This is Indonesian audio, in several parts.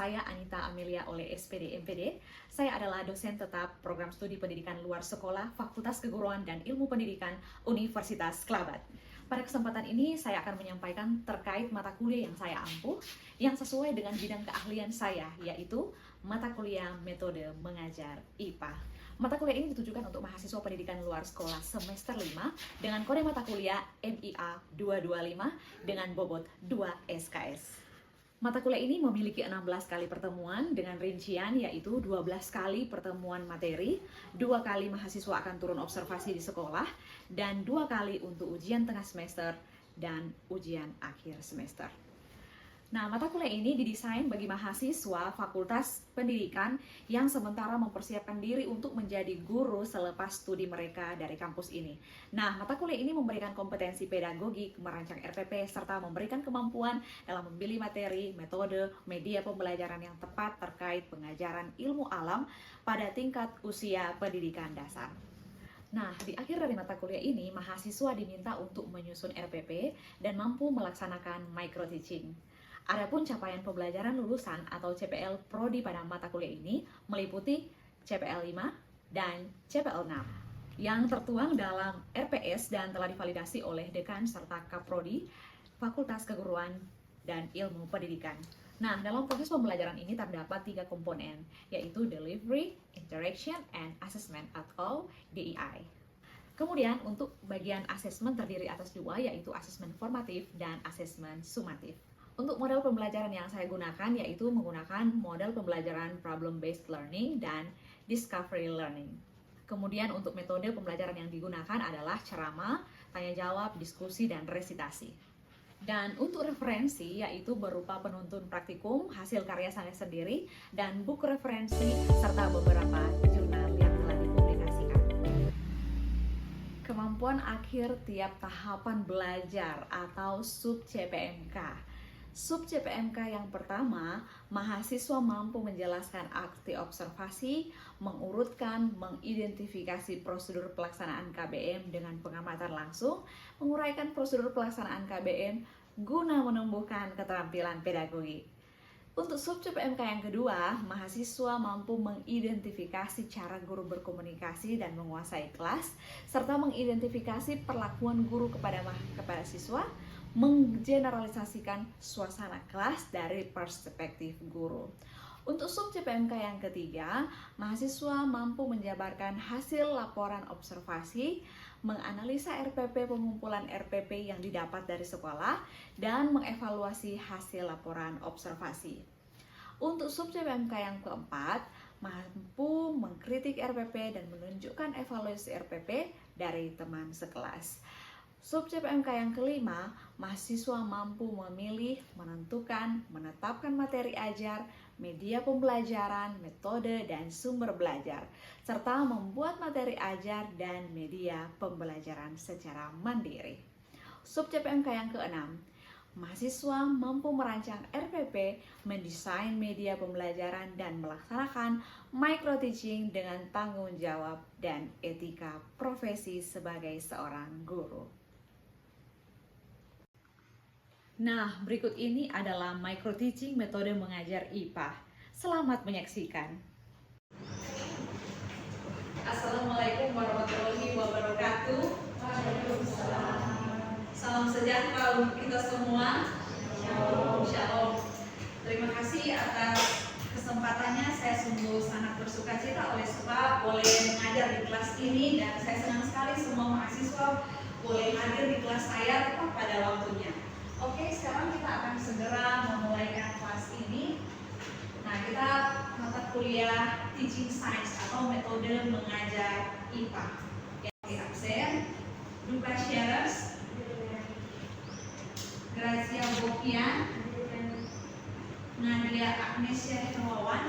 saya Anita Amelia oleh SPD MPD. Saya adalah dosen tetap program studi pendidikan luar sekolah Fakultas Keguruan dan Ilmu Pendidikan Universitas Kelabat. Pada kesempatan ini saya akan menyampaikan terkait mata kuliah yang saya ampuh yang sesuai dengan bidang keahlian saya, yaitu mata kuliah metode mengajar IPA. Mata kuliah ini ditujukan untuk mahasiswa pendidikan luar sekolah semester 5 dengan kode mata kuliah MIA 225 dengan bobot 2 SKS. Mata kuliah ini memiliki 16 kali pertemuan dengan rincian yaitu 12 kali pertemuan materi, 2 kali mahasiswa akan turun observasi di sekolah, dan 2 kali untuk ujian tengah semester dan ujian akhir semester. Nah, mata kuliah ini didesain bagi mahasiswa Fakultas Pendidikan yang sementara mempersiapkan diri untuk menjadi guru selepas studi mereka dari kampus ini. Nah, mata kuliah ini memberikan kompetensi pedagogik, merancang RPP, serta memberikan kemampuan dalam memilih materi, metode, media pembelajaran yang tepat terkait pengajaran ilmu alam pada tingkat usia pendidikan dasar. Nah, di akhir dari mata kuliah ini, mahasiswa diminta untuk menyusun RPP dan mampu melaksanakan micro-teaching. Adapun capaian pembelajaran lulusan atau CPL Prodi pada mata kuliah ini meliputi CPL 5 dan CPL 6 yang tertuang dalam RPS dan telah divalidasi oleh dekan serta Kaprodi Fakultas Keguruan dan Ilmu Pendidikan. Nah, dalam proses pembelajaran ini terdapat 3 komponen, yaitu Delivery, Interaction, and Assessment atau DEI. Kemudian untuk bagian asesmen terdiri atas 2, yaitu asesmen formatif dan asesmen sumatif. Untuk model pembelajaran yang saya gunakan yaitu menggunakan model pembelajaran problem-based learning dan discovery learning. Kemudian untuk metode pembelajaran yang digunakan adalah ceramah, tanya jawab, diskusi, dan resitasi. Dan untuk referensi yaitu berupa penuntun praktikum, hasil karya saya sendiri, dan buku referensi, serta beberapa jurnal yang telah dipublikasikan. Kemampuan akhir tiap tahapan belajar atau sub-CPMK. Sub-CPMK yang pertama, mahasiswa mampu menjelaskan arti observasi, mengurutkan, mengidentifikasi prosedur pelaksanaan KBM dengan pengamatan langsung, menguraikan prosedur pelaksanaan KBM guna menumbuhkan keterampilan pedagogik. Untuk sub-CPMK yang kedua, mahasiswa mampu mengidentifikasi cara guru berkomunikasi dan menguasai kelas, serta mengidentifikasi perlakuan guru kepada siswa, menggeneralisasikan suasana kelas dari perspektif guru. Untuk sub-CPMK yang ketiga, mahasiswa mampu menjabarkan hasil laporan observasi, menganalisa RPP pengumpulan RPP yang didapat dari sekolah, dan mengevaluasi hasil laporan observasi. Untuk sub-CPMK yang keempat, mampu mengkritik RPP dan menunjukkan evaluasi RPP dari teman sekelas. Sub-CPMK yang kelima, mahasiswa mampu memilih, menentukan, menetapkan materi ajar, media pembelajaran, metode, dan sumber belajar, serta membuat materi ajar dan media pembelajaran secara mandiri. Sub-CPMK yang keenam, mahasiswa mampu merancang RPP, mendesain media pembelajaran, dan melaksanakan micro-teaching dengan tanggung jawab dan etika profesi sebagai seorang guru. Nah, berikut ini adalah micro-teaching metode mengajar IPA. Selamat menyaksikan. Assalamualaikum warahmatullahi wabarakatuh. Waalaikumsalam. Salam sejahtera untuk kita semua. Shalom. Terima kasih atas kesempatannya. Saya sungguh sangat bersuka cita oleh sebab boleh mengajar di kelas ini, dan saya senang sekali semua mahasiswa boleh hadir di kelas saya tepat pada waktunya. Oke, sekarang kita akan segera memulaikan kelas ini. Nah, kita mata kuliah Teaching Science atau metode mengajar IPA. Yang absen, Duka Sharers, Grazia Bokian, Nadia Agnesia Hermawan,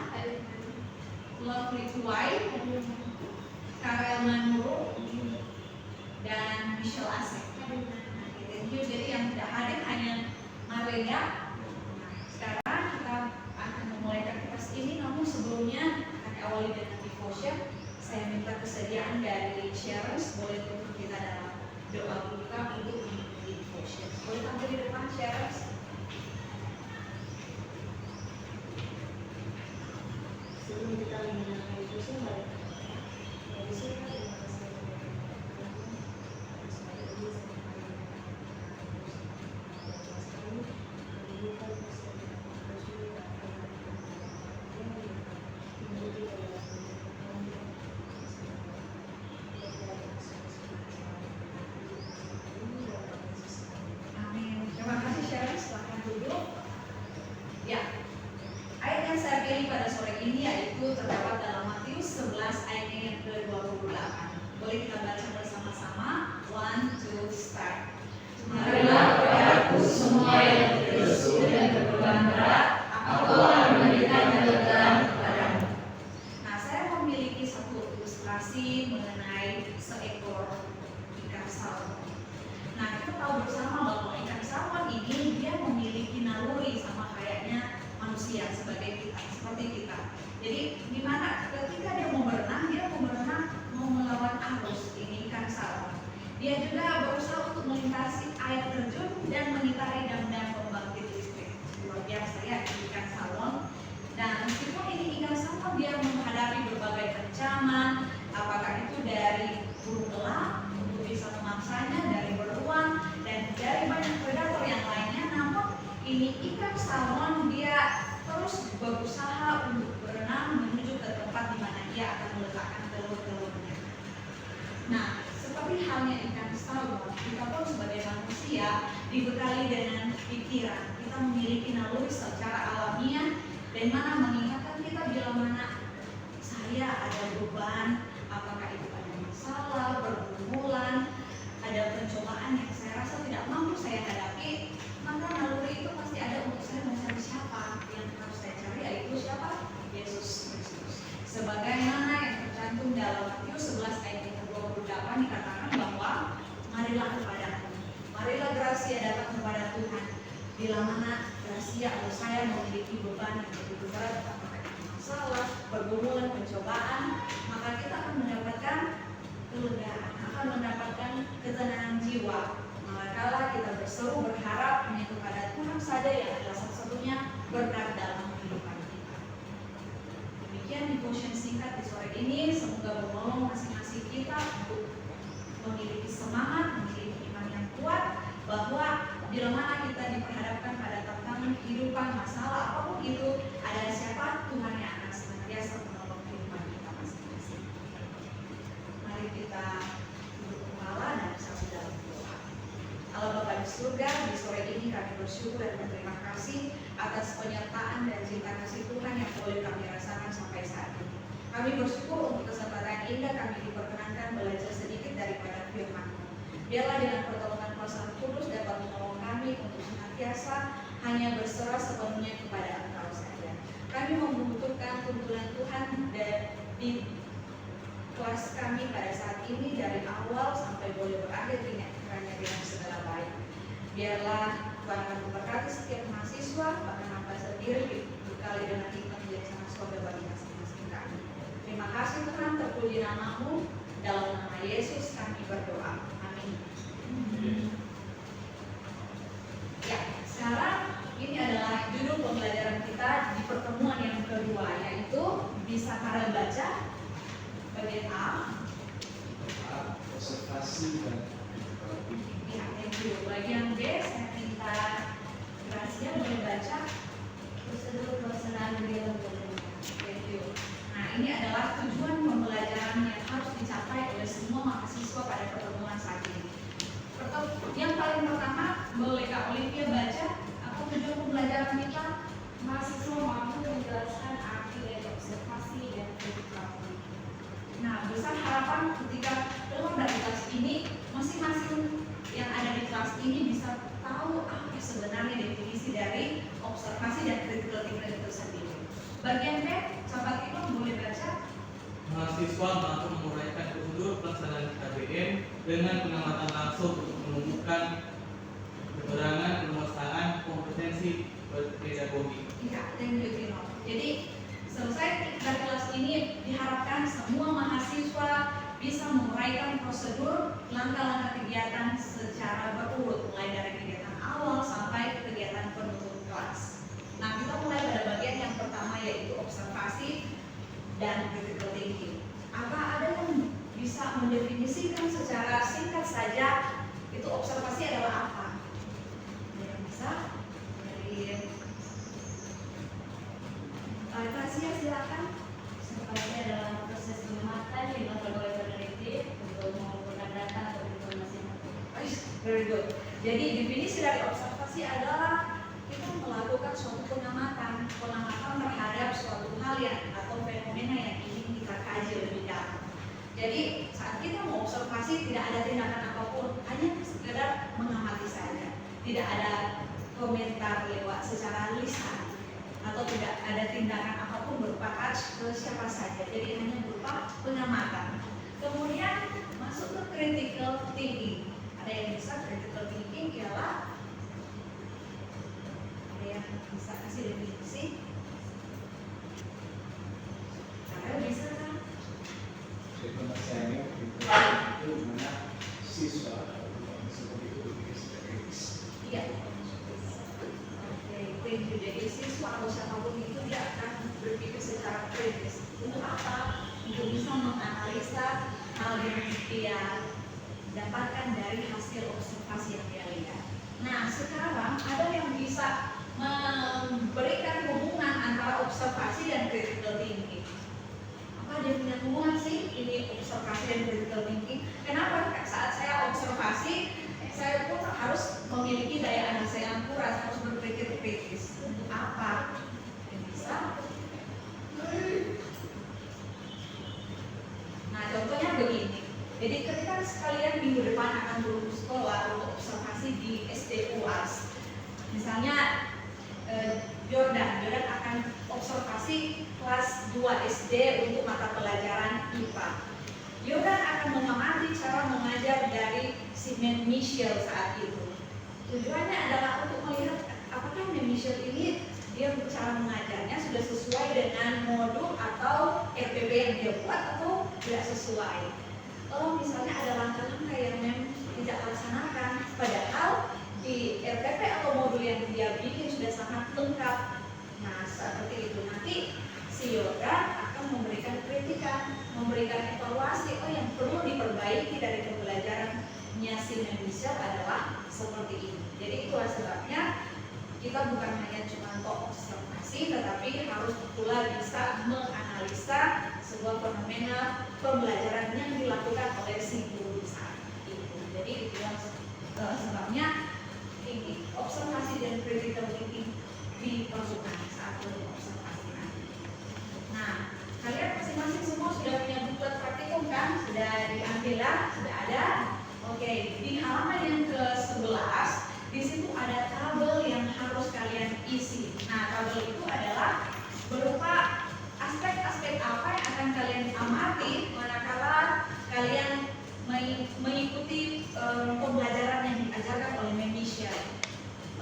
Lovely Tuwai, Karel Manuro, dan Michelle Asek. Jadi yang tidak hadir hanya Maria. Sekarang kita akan memulai kelas ini, namun sebelumnya akan diawali dengan devotion. Saya minta kesediaan dari sharers, boleh tutup kita dalam doa buka untuk mengikuti devotion. Boleh tampil di depan sharers. Dia juga berusaha untuk melintasi air terjun dan mengitari dam-dam pembangkit listrik. Luar biasa ya ikan salmon. Dan meskipun ini ikan salmon, dia menghadapi berbagai ancaman, apakah itu dari burung elang untuk bisa memangsanya, dari beruang, dan dari banyak predator yang lainnya. Namun ini ikan salmon dia terus berusaha untuk berenang menuju ke tempat di mana dia akan meletakkan telur-telurnya. Nah, seperti halnya ikan salmon, kita pun sebagai manusia dibekali dengan pikiran. Kita memiliki naluri secara alamiah dan mana mengingatkan kita bila mana saya ada beban, apakah itu ada masalah, bergumulan, ada pencobaan yang saya rasa tidak mampu saya hadapi, maka naluri itu pasti ada untuk saya mencari siapa yang harus saya cari, yaitu siapa? Yesus Kristus. Sebagaimana yang tercantum dalam Matius 11 ayat 28 dikatakan bahwa marilah kepadaku, marilah gracia datang kepada Tuhan. Bila mana gracia atau saya memiliki beban yang begitu berat, apakah itu masalah, pergumulan, pencobaan, maka kita akan mendapatkan kelegaan, akan mendapatkan ketenangan jiwa. Manakala kita berseru berharap hanya kepada Tuhan saja yang adalah satu-satunya berkat dalam kehidupan kita. Demikian devotion singkat di sore ini, semoga menolong masing-masing kita untuk memiliki semangat, memiliki iman yang kuat, bahwa bila mana kita diperhadapkan pada tantangan kehidupan, masalah apapun itu, ada siapa? Tuhan yang akan senantiasa menolong kehidupan kita masing-masing. Mari kita duduk kepala dan bersatu dalam doa. Allah Bapa di surga, di sore ini kami bersyukur dan berterima kasih atas penyertaan dan cinta kasih Tuhan yang boleh kami rasakan sampai saat ini. Kami bersyukur untuk kesempatan indah kami diperkenankan belajar sedikit daripada firman-Mu. Biarlah dengan pertolongan Kuasa Roh Kudus dapat menolong kami untuk senantiasa hanya berserah sepenuhnya kepada Engkau saja. Kami membutuhkan tuntunan Tuhan di kelas kami pada saat ini dari awal sampai boleh berakhir kiranya dengan segala baik. Biarlah Tuhan akan memberkati setiap mahasiswa, bahkan apa sendiri dibekali dengan hikmat menjadi sangat surga bagi masing-masing kami. Terima kasih Tuhan, terpuji nama-Mu, dalam nama Yesus kami berdoa. Amin. Ya, sekarang ini adalah judul pembelajaran kita di pertemuan yang kedua, yaitu bisa cara baca bagian A. Observasi dan Ya, thank you. Bagian B, saya minta Gracia boleh baca prosedur pelaksanaan dalam pembelajaran. Thank you. Nah, ini adalah tujuan pembelajaran yang harus dicapai oleh semua mahasiswa pada pertemuan saat ini. Yang paling pertama, boleh Kak Olivia baca apa tujuan pembelajaran kita? Mahasiswa mampu menjelaskan arti dari observasi dan kritikal. Nah, besar harapan ketika keluar dari kelas ini, masing-masing yang ada di kelas ini bisa tahu apa sebenarnya definisi dari observasi dan critical thinking itu sendiri. Bagian B, sahabat Imam boleh baca. Mahasiswa mampu menguraikan prosedur pelaksanaan KBM dengan pengamatan langsung untuk menemukan keterangan permasalahan kompetensi pedagogi. Iya, thank you Tino. Jadi selesai dari kelas ini diharapkan semua mahasiswa bisa menguraikan prosedur langkah-langkah kegiatan secara berurut, mulai dari kegiatan awal sampai kegiatan penutup kelas. Nah, kita mulai pada bagian yang pertama, yaitu observasi dan critical thinking. Apa ada yang bisa mendefinisikan secara singkat saja itu observasi adalah apa? Ada yang bisa? Dari Gracia, silakan. Observasi adalah proses pengamatan yang dilakukan oleh peneliti untuk mengumpulkan data atau informasi. Very good. Jadi definisi dari observasi adalah kita melakukan suatu pengamatan terhadap suatu hal yang atau fenomena yang ingin kita kaji lebih dalam. Jadi saat kita mau observasi tidak ada tindakan apapun, hanya sekedar mengamati saja. Tidak ada komentar lewat secara lisan atau tidak ada tindakan apapun berupa touch ke siapa saja. Jadi hanya berupa pengamatan. Kemudian masuk ke critical thinking. Ada yang bisa critical thinking ialah ada yang bisa kasih definisi. Karena bisa kan? rekomendasinya itu mana siswa Iya. Oke, thank you. Jadi siswa atau siapapun itu dia akan berpikir secara kritis. Untuk apa? Untuk bisa menganalisa hal yang dia dapatkan dari hasil observasi yang dia lihat. Nah, sekarang ada yang bisa memberikan hubungan antara observasi dan critical thinking. Apa dia punya hubungan sih ini observasi dan critical thinking? Kenapa? Saat saya observasi, saya pun harus memiliki daya analisa yang kuat, harus berpikir kritis. Untuk apa? Bisa. Nah, contohnya begini. Jadi ketika sekalian minggu depan akan turun sekolah untuk observasi di SD UAS, misalnya Jordan akan observasi kelas 2 SD untuk mata pelajaran IPA. Jordan akan mengamati cara mengajar dari si Mem Michelle saat itu. Tujuannya adalah untuk melihat apakah Mem Michelle ini dia cara mengajarnya sudah sesuai dengan modul atau RPP yang dia buat atau tidak sesuai. Kalau misalnya ada langkah-langkah yang Mem tidak laksanakan, padahal di RPP atau modul yang dia bikin sudah sangat lengkap. Nah, seperti itu nanti si Jordan akan memberikan kritikan, memberikan evaluasi, oh yang perlu diperbaiki dari pembelajarannya si Mem Michelle adalah seperti ini. Jadi itulah sebabnya kita bukan hanya cuma observasi, tetapi harus pula bisa menganalisa sebuah fenomena pembelajaran yang dilakukan oleh si guru saat itu. Jadi itulah sebabnya ini observasi dan critical thinking diperlukan saat observasi nanti. Nah, kalian masing-masing semua sudah punya buklet praktikum kan? Sudah diambil lah? Sudah ada? Oke, di halaman yang ke-11 di situ ada tabel yang harus kalian isi. Nah, tabel itu adalah berupa aspek-aspek apa yang akan kalian amati manakala kalian mengikuti pembelajaran yang diajarkan oleh Mem Michelle.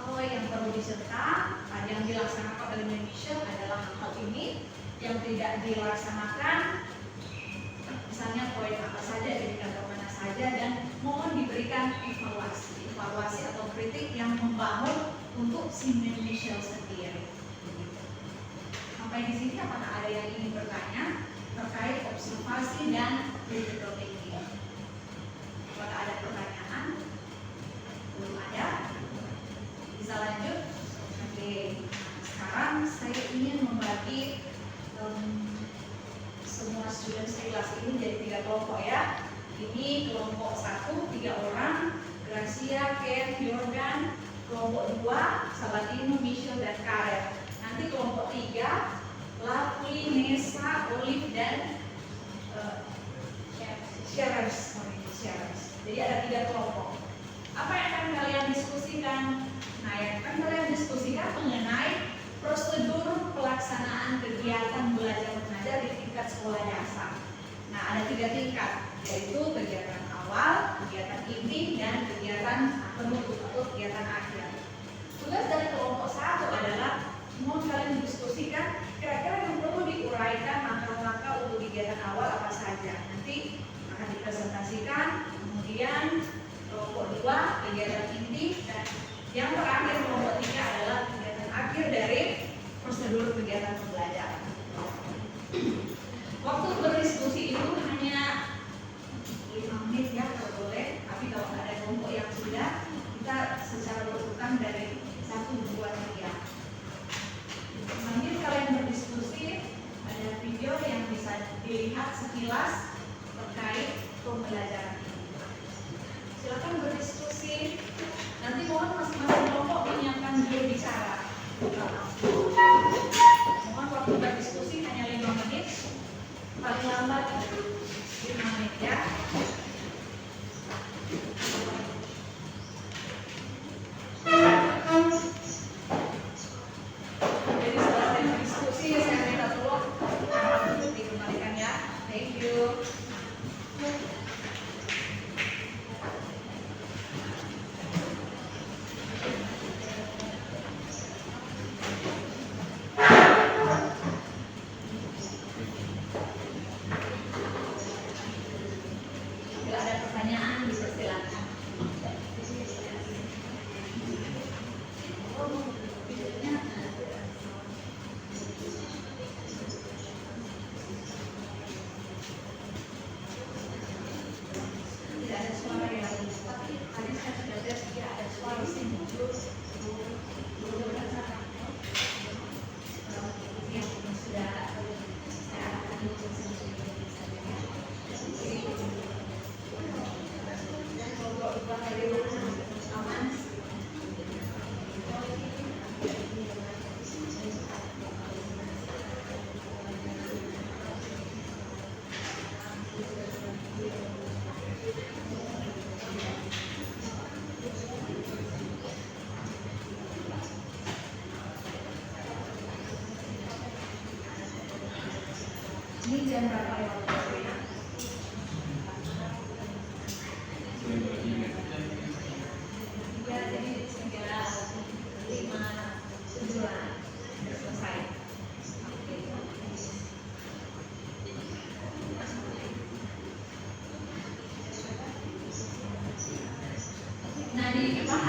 Oh, yang perlu diserta, yang dilaksanakan oleh Mem Michelle adalah hal ini, yang tidak dilaksanakan, misalnya poin apa saja, indikator mana saja, dan mohon diberikan evaluasi atau kritik yang membangun untuk si Mem Michelle sendiri. Sampai di sini apakah ada yang ingin bertanya terkait observasi dan critical thinking? Apakah ada pertanyaan? Belum ada? Bisa lanjut? Oke. Sekarang saya ingin membagi semua student kelas ini jadi 3 kelompok ya. Ini kelompok 1, 3 orang, Gracia, Ken, Jordan. Kelompok 2, Sabatino, Michelle, dan Karen. Nanti kelompok 3, Lapli, Nesa, Olive, dan Sharers. Jadi ada 3 kelompok. Apa yang akan kalian diskusikan? Nah, yang akan kalian diskusikan mengenai prosedur pelaksanaan kegiatan belajar mengajar di tingkat sekolah dasar. Nah, ada 3 tingkat, yaitu kegiatan awal, kegiatan inti, dan kegiatan penutup atau kegiatan akhir. Tugas dari kelompok 1 adalah mau kalian diskusikan kira-kira yang perlu diuraikan langkah-langkah untuk kegiatan awal apa saja. Nanti akan dipresentasikan. Kemudian kelompok 2 kegiatan inti, dan yang terakhir kelompok 3 adalah kegiatan akhir dari prosedur kegiatan pembelajaran. Waktu berdiskusi itu hanya 5 menit ya kalau boleh, tapi kalau ada kelompok yang sudah, kita secara berurutan dari 1, 2, 3. Sambil kalian berdiskusi, ada video yang bisa dilihat sekilas terkait pembelajaran ini. Silakan berdiskusi. Nanti mohon masing-masing kelompok menyiapkan juru bicara. Mohon waktu berdiskusi hanya 5 menit, paling lambat 5 menit ya. Jadi setelah berdiskusi, saya minta tolong untuk dikembalikan ya. Thank you. rincian berapa yang mau diberikan? Ya, jadi sekira 5-7-an selesai. Oke. Nah, di depan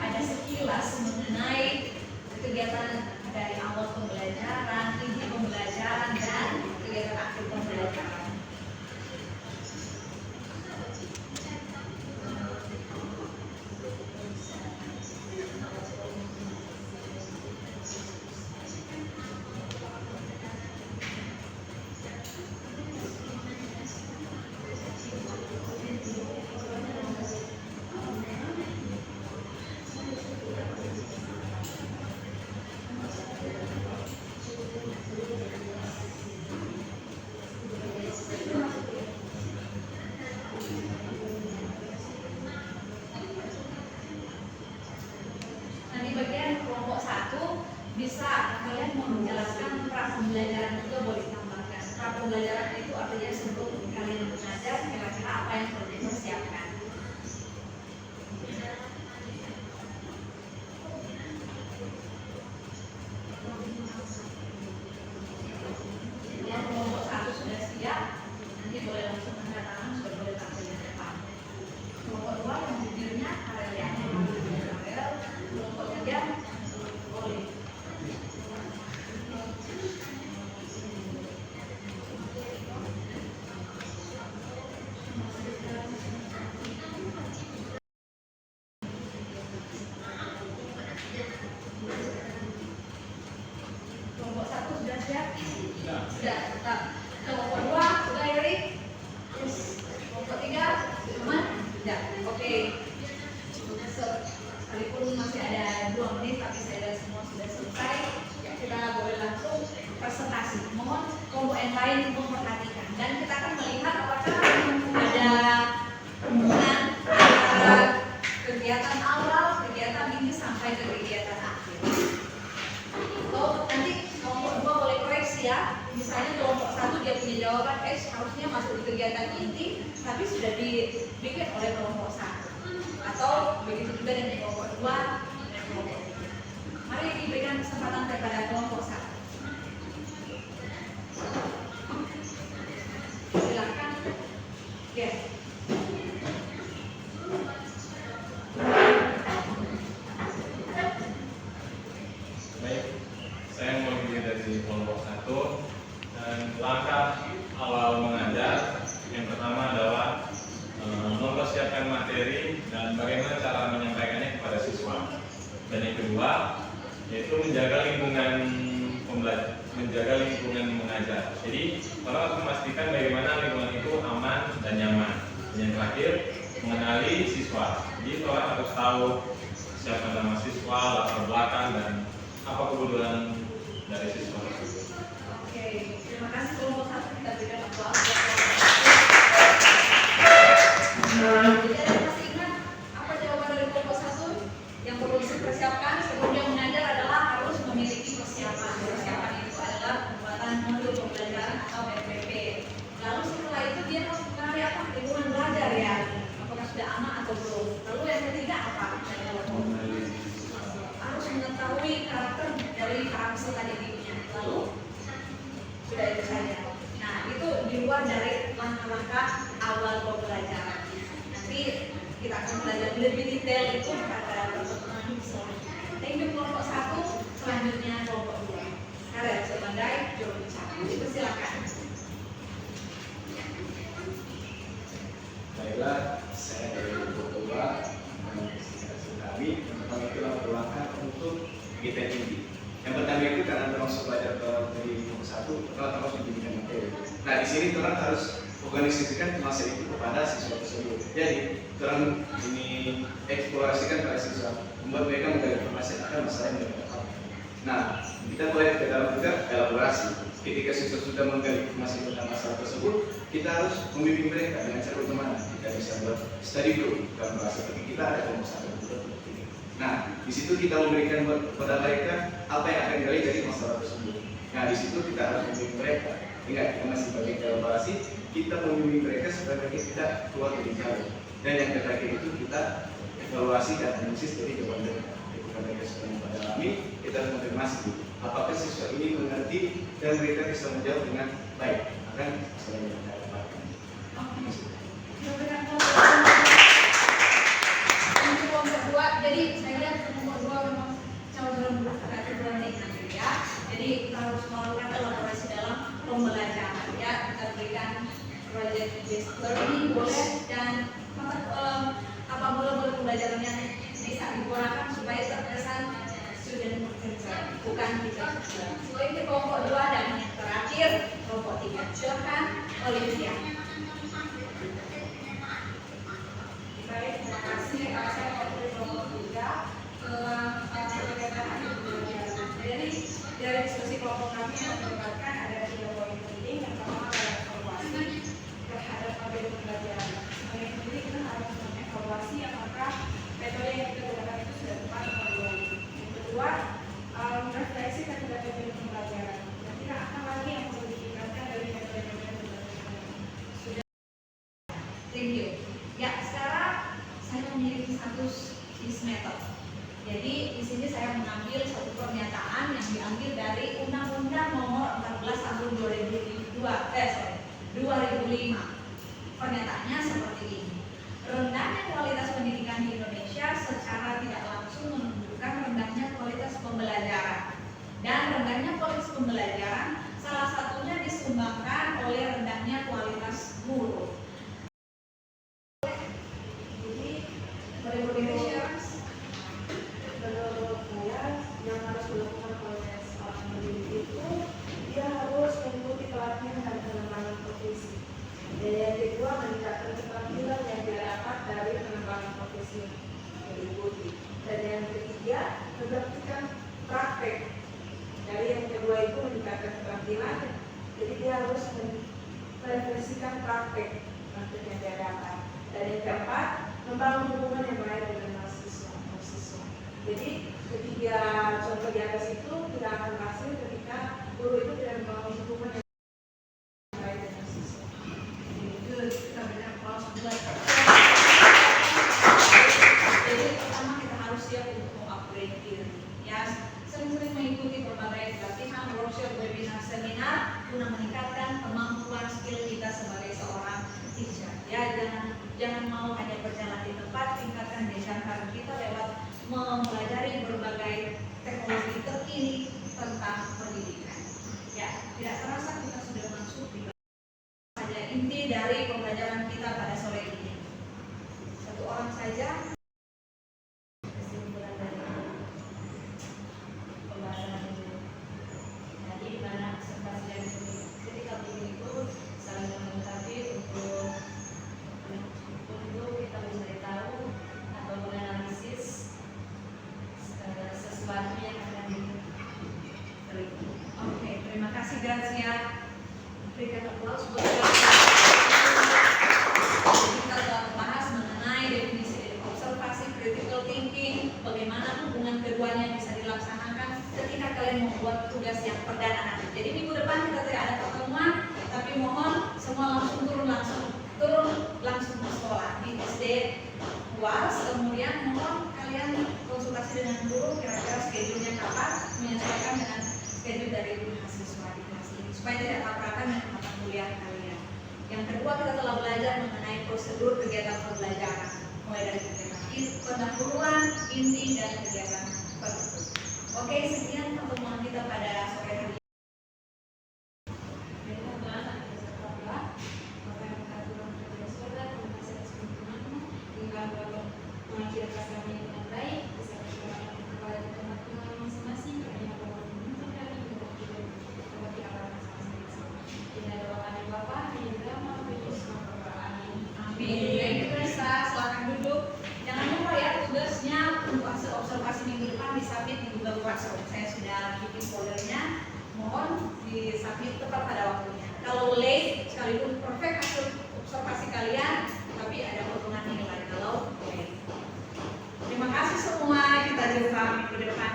ada sekilas mengenai kegiatan dari awal pembelajaran, inti pembelajaran, dan kegiatan akhir pembelajaran. Nah, di bagian kelompok 1 bisa kalian mau menjelaskan pra pembelajaran juga boleh tambahkan. Pra pembelajaran itu artinya sebelum kalian mengajar, kira-kira apa yang perlu dipersiapkan. Yang kelompok 1 sudah siap, nanti boleh langsung angkat tangan, sudah boleh tampil di depan. Kelompok 2 yang jujurnya karyawannya kelompok 3 boleh. Kelompok 1 sudah siap? Sudah. Tetap. Kelompok 2 sudah Yuri? Yes. Kelompok 3 aman? Sudah. Oke. Sekalipun masih ada 2 menit, tapi saya lihat semua sudah selesai. Ya, kita boleh langsung presentasi. Mohon kelompok yang lain memperhatikan. Dan kita akan melihat apakah ada hubungan antara kegiatan awal, kegiatan ini sampai ke kegiatan akhir. Oh, nanti kelompok 2 boleh koreksi ya. Misalnya kelompok 1 dia punya jawaban X harusnya masuk di kegiatan inti, tapi sudah dibikin oleh kelompok 1. Atau begitu juga dengan kelompok 2 dan kelompok 3. Mari diberikan kesempatan kepada kelompok 1. Silakan. Ya. Baik, saya mewakili dari kelompok 1 dan langkah awal mengajar yang pertama adalah mempersiapkan materi dan bagaimana cara menyampaikannya kepada siswa. Dan yang kedua yaitu menjaga lingkungan mengajar. Jadi orang harus memastikan bagaimana lingkungan itu aman dan nyaman. Dan yang terakhir mengenali siswa. Jadi orang harus tahu siapa nama siswa, latar belakang dan apa kebutuhan dari siswa tersebut. Oke, terima kasih kelompok 1, kita berikan aplaus. Jadi ada masih ingat apa jawaban dari kelompok 1 yang perlu dipersiapkan sebelum dia mengajar adalah harus memiliki persiapan. Persiapan itu adalah pembuatan modul pembelajaran atau PPP. Lalu setelah itu dia harus mengenali apa lingkungan belajar ya, apakah sudah aman atau belum. Lalu yang ketiga apa? Harus mengetahui karakter dari para peserta didiknya. Lalu sudah itu saja. Nah, itu di luar dari langkah-langkah awal pembelajaran. Nanti kita akan belajar lebih detail itu pada pertemuan selanjutnya. Thank you kelompok 1, selanjutnya kelompok 2. Kalian sebagai juru bicara. Silakan. Baiklah, saya dari kelompok 2 menginspirasi kami. Yang pertama itu langkah untuk kegiatan inti. Yang pertama itu karena termasuk belajar dari kelompok 1, kita terus menjadikan materi. Nah, di sini kita harus organisasikan materi itu kepada siswa tersebut. Jadi, kita ini eksplorasikan pada siswa, membuat mereka menggali informasi akan masalah yang mereka tahu. Nah, kita boleh ke dalam juga elaborasi. Ketika siswa sudah menggali informasi tentang masalah tersebut, kita harus membimbing mereka dengan cara bagaimana. Kita bisa buat study group, dalam bahasa seperti kita ada kelompok 1 dan kelompok 3. Nah, di situ kita memberikan kepada mereka apa yang akan digali dari masalah tersebut. Nah di situ kita harus membimbing mereka. Ingat, kita masih bagian kolaborasi, kita membimbing mereka supaya mereka tidak keluar dari jalur. Dan yang terakhir itu kita evaluasi dan analisis dari jawaban mereka. Ketika mereka sudah mendalami, kita harus konfirmasi apakah siswa ini mengerti dan mereka bisa menjawab dengan baik. Akan selain yang kita dapatkan. Untuk kelompok 2, jadi saya lihat kelompok 2 memang cenderung berani ya. Jadi kita harus melakukan elaborasi dalam pembelajaran ya. Kita berikan project based learning boleh dan apa boleh pembelajaran yang bisa digunakan supaya terkesan student bekerja bukan kita. So ini kelompok 2 dan yang terakhir kelompok 3. Silakan Olivia. Baik, terima kasih. Saya dari kelompok 3 Jadi dari diskusi kelompok kami yang mendapatkan ada 3 poin penting. Yang pertama adalah evaluasi terhadap materi pembelajaran. Sebagai pendidik kita harus mengevaluasi apakah metode yang kita gunakan itu sudah tepat atau belum. Yang kedua, refleksi terhadap metode pembelajaran. Kira-kira apa lagi yang perlu ditingkatkan dari metode-metode pembelajaran? Sudah. Thank you. Ya, sekarang saya memiliki satu method. Jadi di sini saya mengambil satu pernyataan yang diambil dari Undang-Undang Nomor 14 Tahun 2005. Pernyataannya seperti ini. Rendahnya kualitas pendidikan di Indonesia secara tidak langsung menunjukkan rendahnya kualitas pembelajaran. Dan rendahnya kualitas pembelajaran salah satunya disumbangkan oleh rendahnya kualitas guru. Jadi, menurut saya yang harus dilakukan oleh seorang pendidik itu dia harus mengikuti pelatihan dan pengembangan profesi. Dan yang kedua, meningkatkan keterampilan yang didapat dari pengembangan profesi yang diikuti. Dan yang ketiga, membuktikan praktek. Dari yang kedua itu meningkatkan keterampilan, jadi dia harus merefleksikan praktek yang dia dapat. Dan yang keempat, membangun hubungan yang baik dengan mahasiswa. Jadi ketiga contoh di atas itu tidak akan berhasil ketika guru itu tidak membangun hubungan yang baik dengan mahasiswa. Itu kita berikan proses belajar. Jadi pertama kita harus siap untuk mengupgrade diri. Ya, sering-sering mengikuti berbagai pelatihan, workshop, webinar, seminar guna meningkatkan kemampuan skill kita sebagai seorang teacher. Ya, jangan mau hanya berjalan di tempat, tingkatkan jangkauan kita lewat mempelajari berbagai teknologi terkini tentang pendidikan. Ya, tidak terasa kita sudah masuk di saja inti dari pembelajaran kita pada sore ini. Satu orang saja. Kesimpulan dari pembahasan ini. Jadi di mana observasi dan critical thinking itu saling melengkapi untuk kita mencari tahu atau menganalisis sesuatu yang akan diteliti. Oke, terima kasih Grazia. Berikan aplaus buat Grazia. Kita telah membahas mengenai definisi observasi, critical thinking, bagaimana hubungan keduanya bisa dilaksanakan ketika kalian membuat tugas yang perdana nanti. Jadi minggu depan kita tidak ada pertemuan, tapi mohon semua langsung turun langsung ke sekolah di SD UAS. Kemudian mohon kalian konsultasi dengan guru kira-kira schedule-nya kapan, menyesuaikan dengan schedule dari mahasiswa di kelas ini supaya tidak tabrakan dengan mata kuliah kalian. Yang kedua, kita telah belajar mengenai prosedur kegiatan pembelajaran mulai dari kegiatan pendahuluan, inti, dan kegiatan penutup. Oke, sekian pertemuan kita pada sore hari ini. Mengakhiri kelas kami dengan baik, bisa berterima kepada teman-teman masing-masing karena yang telah menuntut kami untuk berbagi amalan masing-masing. Tidak ada doa dari Bapa, hanya drama, Yesus amin. Amin. Thank you Krista, silakan duduk. Jangan lupa ya tugasnya untuk hasil observasi minggu depan disubmit di Google Classroom. Saya sudah bikin foldernya, mohon disubmit tepat pada waktunya. Kalau late, sekalipun perfect hasil observasi kalian, tapi ada potongan nilai kalau late. Terima kasih semua, kita jumpa minggu depan.